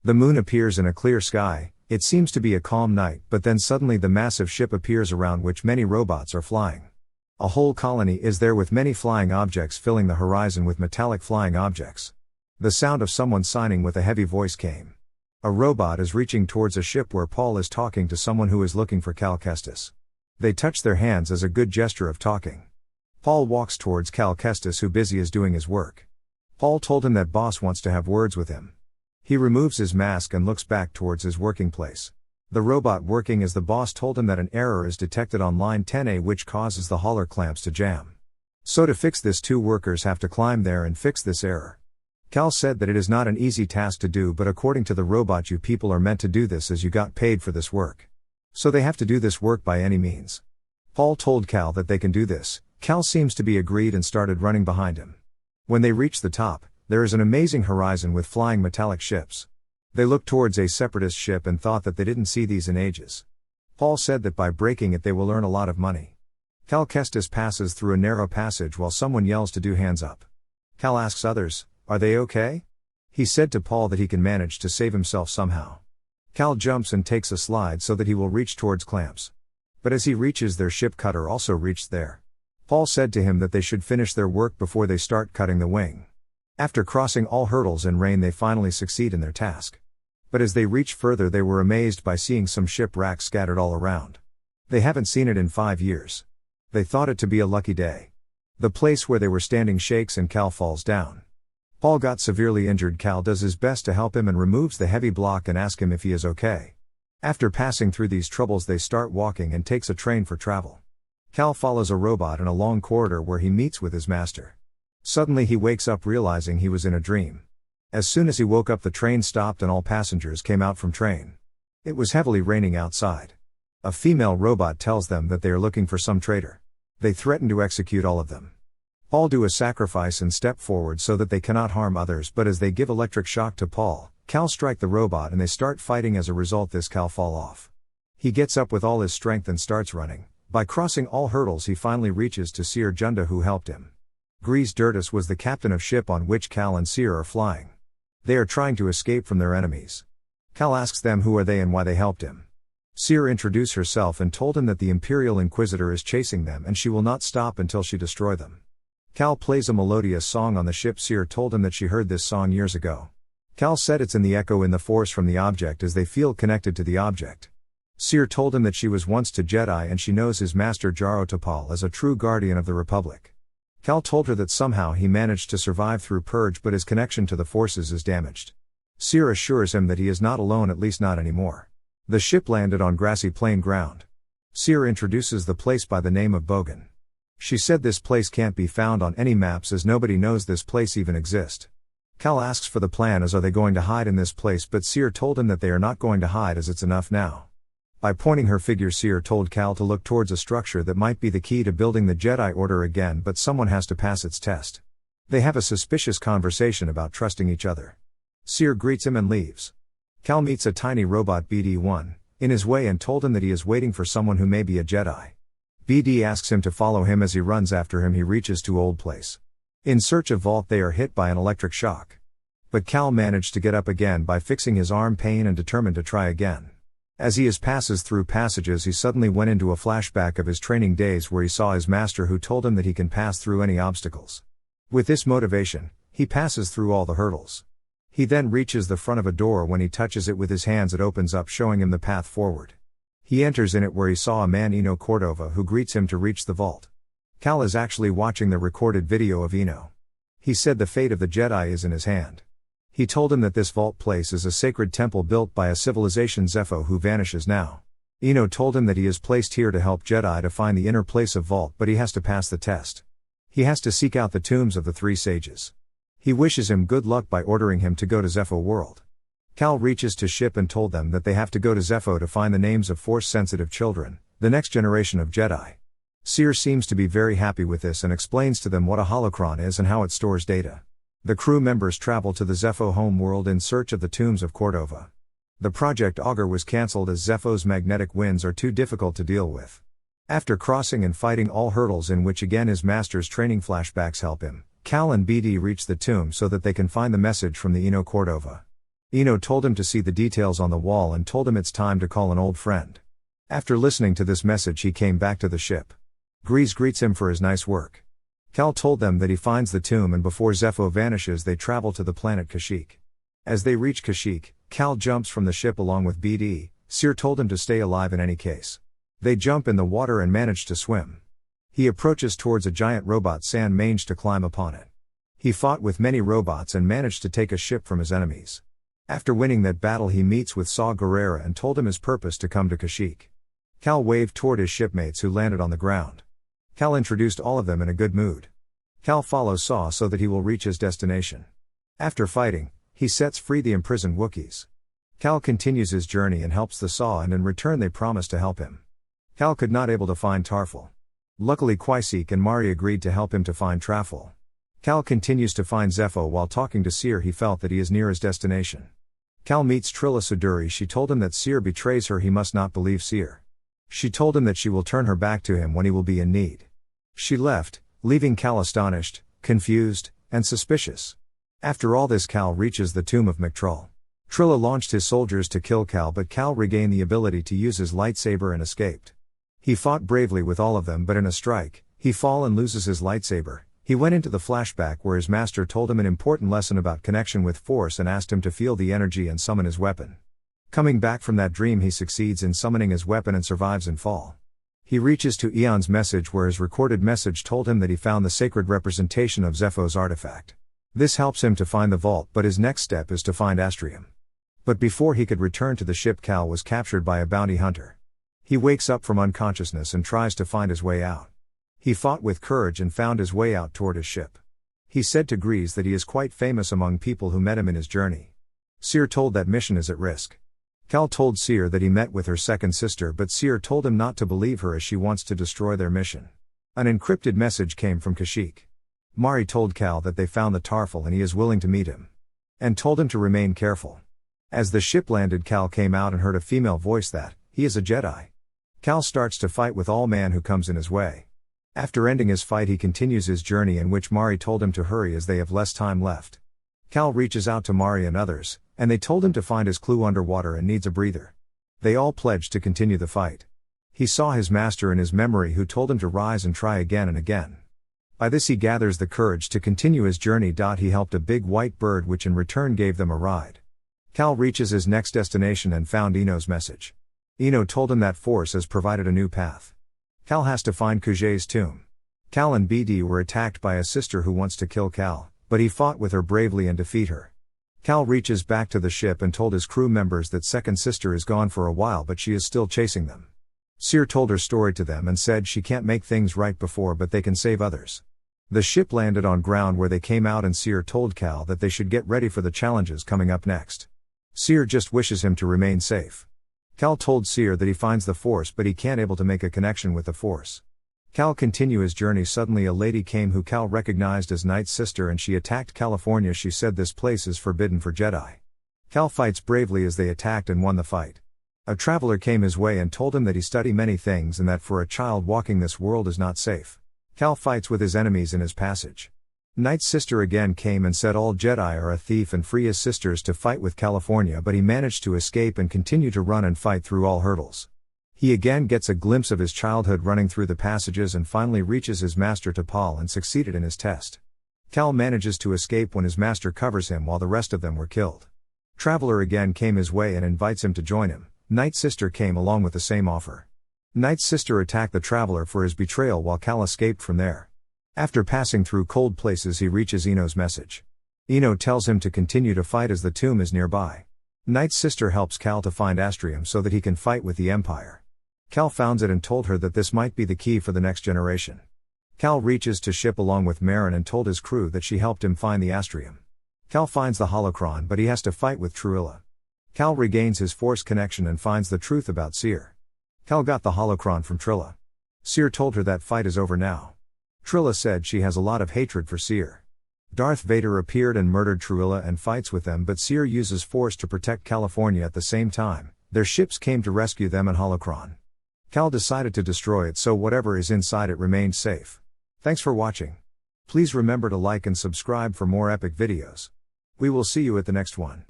The moon appears in a clear sky. It seems to be a calm night, but then suddenly the massive ship appears around which many robots are flying. A whole colony is there with many flying objects filling the horizon with metallic flying objects. The sound of someone signing with a heavy voice came. A robot is reaching towards a ship where Paul is talking to someone who is looking for Cal Kestis. They touch their hands as a good gesture of talking. Paul walks towards Cal Kestis, who busy is doing his work. Paul told him that boss wants to have words with him. He removes his mask and looks back towards his working place. The robot working as the boss told him that an error is detected on line 10A which causes the hauler clamps to jam. So to fix this, 2 workers have to climb there and fix this error. Cal said that it is not an easy task to do, but according to the robot, you people are meant to do this as you got paid for this work. So they have to do this work by any means. Paul told Cal that they can do this. Cal seems to be agreed and started running behind him. When they reach the top, there is an amazing horizon with flying metallic ships. They looked towards a separatist ship and thought that they didn't see these in ages. Paul said that by breaking it they will earn a lot of money. Cal Kestis passes through a narrow passage while someone yells to do hands up. Cal asks others, "Are they okay?" He said to Paul that he can manage to save himself somehow. Cal jumps and takes a slide so that he will reach towards clamps. But as he reaches their ship, cutter also reached there. Paul said to him that they should finish their work before they start cutting the wing. After crossing all hurdles and rain, they finally succeed in their task. But as they reach further, they were amazed by seeing some shipwrecks scattered all around. They haven't seen it in 5 years. They thought it to be a lucky day. The place where they were standing shakes and Cal falls down. Paul got severely injured. Cal does his best to help him and removes the heavy block and asks him if he is okay. After passing through these troubles, they start walking and takes a train for travel. Cal follows a robot in a long corridor where he meets with his master. Suddenly he wakes up realizing he was in a dream. As soon as he woke up, the train stopped and all passengers came out from train. It was heavily raining outside. A female robot tells them that they are looking for some traitor. They threaten to execute all of them. Paul do a sacrifice and step forward so that they cannot harm others, but as they give electric shock to Paul, Cal strike the robot and they start fighting. As a result, this Cal fall off. He gets up with all his strength and starts running. By crossing all hurdles he finally reaches to Seer Junda, who helped him. Grease Dirtus was the captain of ship on which Cal and Seer are flying. They are trying to escape from their enemies. Cal asks them who are they and why they helped him. Seer introduced herself and told him that the Imperial Inquisitor is chasing them and she will not stop until she destroy them. Cal plays a melodious song on the ship. Seer told him that she heard this song years ago. Cal said it's in the echo in the force from the object as they feel connected to the object. Seer told him that she was once to Jedi and she knows his master Jaro Tapal as a true guardian of the Republic. Cal told her that somehow he managed to survive through Purge, but his connection to the forces is damaged. Seer assures him that he is not alone, at least not anymore. The ship landed on grassy plain ground. Seer introduces the place by the name of Bogan. She said this place can't be found on any maps as nobody knows this place even exists. Cal asks for the plan as are they going to hide in this place, but Seer told him that they are not going to hide as it's enough now. By pointing her figure, Seer told Cal to look towards a structure that might be the key to building the Jedi Order again, but someone has to pass its test. They have a suspicious conversation about trusting each other. Seer greets him and leaves. Cal meets a tiny robot BD-1 in his way and told him that he is waiting for someone who may be a Jedi. BD asks him to follow him. As he runs after him, he reaches to old place. In search of Vault, they are hit by an electric shock. But Cal managed to get up again by fixing his arm pain and determined to try again. As he passes through passages, he suddenly went into a flashback of his training days where he saw his master who told him that he can pass through any obstacles. With this motivation, he passes through all the hurdles. He then reaches the front of a door. When he touches it with his hands, it opens up, showing him the path forward. He enters in it where he saw a man, Eno Cordova, who greets him to reach the vault. Cal is actually watching the recorded video of Eno. He said the fate of the Jedi is in his hand. He told him that this vault place is a sacred temple built by a civilization Zepho who vanishes now. Eno told him that he is placed here to help Jedi to find the inner place of vault, but he has to pass the test. He has to seek out the tombs of the 3 sages. He wishes him good luck by ordering him to go to Zepho world. Cal reaches to ship and told them that they have to go to Zepho to find the names of Force-sensitive children, the next generation of Jedi. Seer seems to be very happy with this and explains to them what a holocron is and how it stores data. The crew members travel to the Zepho home world in search of the tombs of Cordova. The Project Augur was cancelled as Zepho's magnetic winds are too difficult to deal with. After crossing and fighting all hurdles, in which again his master's training flashbacks help him, Cal and BD reach the tomb so that they can find the message from the Eno Cordova. Eno told him to see the details on the wall and told him it's time to call an old friend. After listening to this message, he came back to the ship. Grease greets him for his nice work. Cal told them that he finds the tomb, and before Zepho vanishes they travel to the planet Kashyyyk. As they reach Kashyyyk, Cal jumps from the ship along with BD. Cere told him to stay alive in any case. They jump in the water and manage to swim. He approaches towards a giant robot sand mange to climb upon it. He fought with many robots and managed to take a ship from his enemies. After winning that battle, he meets with Saw Gerrera and told him his purpose to come to Kashyyyk. Cal waved toward his shipmates who landed on the ground. Cal introduced all of them in a good mood. Cal follows Saw so that he will reach his destination. After fighting, he sets free the imprisoned Wookiees. Cal continues his journey and helps the Saw, and in return they promise to help him. Cal could not able to find Tarful. Luckily Quaysik and Mari agreed to help him to find Traful. Cal continues to find Zepho. While talking to Cere, he felt that he is near his destination. Cal meets Trilla Suduri. She told him that Cere betrays her. He must not believe Cere. She told him that she will turn her back to him when he will be in need. She left, leaving Cal astonished, confused, and suspicious. After all this, Cal reaches the tomb of McTrull. Trilla launched his soldiers to kill Cal, but Cal regained the ability to use his lightsaber and escaped. He fought bravely with all of them, but in a strike, he falls and loses his lightsaber. He went into the flashback where his master told him an important lesson about connection with Force and asked him to feel the energy and summon his weapon. Coming back from that dream, he succeeds in summoning his weapon and survives in fall. He reaches to Eon's message, where his recorded message told him that he found the sacred representation of Zepho's artifact. This helps him to find the vault, but his next step is to find Astrium. But before he could return to the ship, Cal was captured by a bounty hunter. He wakes up from unconsciousness and tries to find his way out. He fought with courage and found his way out toward his ship. He said to Grease that he is quite famous among people who met him in his journey. Cere told that mission is at risk. Cal told Cere that he met with her second sister, but Cere told him not to believe her as she wants to destroy their mission. An encrypted message came from Kashyyyk. Mari told Cal that they found the Tarful and he is willing to meet him. And told him to remain careful. As the ship landed, Cal came out and heard a female voice that he is a Jedi. Cal starts to fight with all man who comes in his way. After ending his fight, he continues his journey, in which Mari told him to hurry as they have less time left. Cal reaches out to Mari and others, and they told him to find his clue underwater and needs a breather. They all pledged to continue the fight. He saw his master in his memory, who told him to rise and try again and again. By this he gathers the courage to continue his journey. He helped a big white bird, which in return gave them a ride. Cal reaches his next destination and found Eno's message. Eno told him that Force has provided a new path. Cal has to find Kujet's tomb. Cal and BD were attacked by a sister who wants to kill Cal, but he fought with her bravely and defeat her. Cal reaches back to the ship and told his crew members that second sister is gone for a while, but she is still chasing them. Cere told her story to them and said she can't make things right before, but they can save others. The ship landed on ground where they came out, and Cere told Cal that they should get ready for the challenges coming up next. Cere just wishes him to remain safe. Cal told Cere that he finds the Force, but he can't able to make a connection with the Force. Cal continue his journey. Suddenly a lady came who Cal recognized as Knight's sister, and she attacked California. She said this place is forbidden for Jedi. Cal fights bravely as they attacked and won the fight. A traveler came his way and told him that he studied many things and that for a child walking this world is not safe. Cal fights with his enemies in his passage. Knight's sister again came and said all Jedi are a thief and free his sisters to fight with California, but he managed to escape and continue to run and fight through all hurdles. He again gets a glimpse of his childhood running through the passages and finally reaches his master T'Pol and succeeded in his test. Cal manages to escape when his master covers him while the rest of them were killed. Traveler again came his way and invites him to join him. Knight's sister came along with the same offer. Knight's sister attacked the traveler for his betrayal while Cal escaped from there. After passing through cold places, he reaches Eno's message. Eno tells him to continue to fight as the tomb is nearby. Knight's sister helps Cal to find Astrium so that he can fight with the Empire. Cal founds it and told her that this might be the key for the next generation. Cal reaches to ship along with Marin and told his crew that she helped him find the Astrium. Cal finds the holocron, but he has to fight with Trilla. Cal regains his Force connection and finds the truth about Cere. Cal got the holocron from Trilla. Cere told her that fight is over now. Trilla said she has a lot of hatred for Cere. Darth Vader appeared and murdered Trilla and fights with them, but Cere uses Force to protect California at the same time. Their ships came to rescue them and holocron. Cal decided to destroy it so whatever is inside it remained safe. Thanks for watching. Please remember to like and subscribe for more epic videos. We will see you at the next one.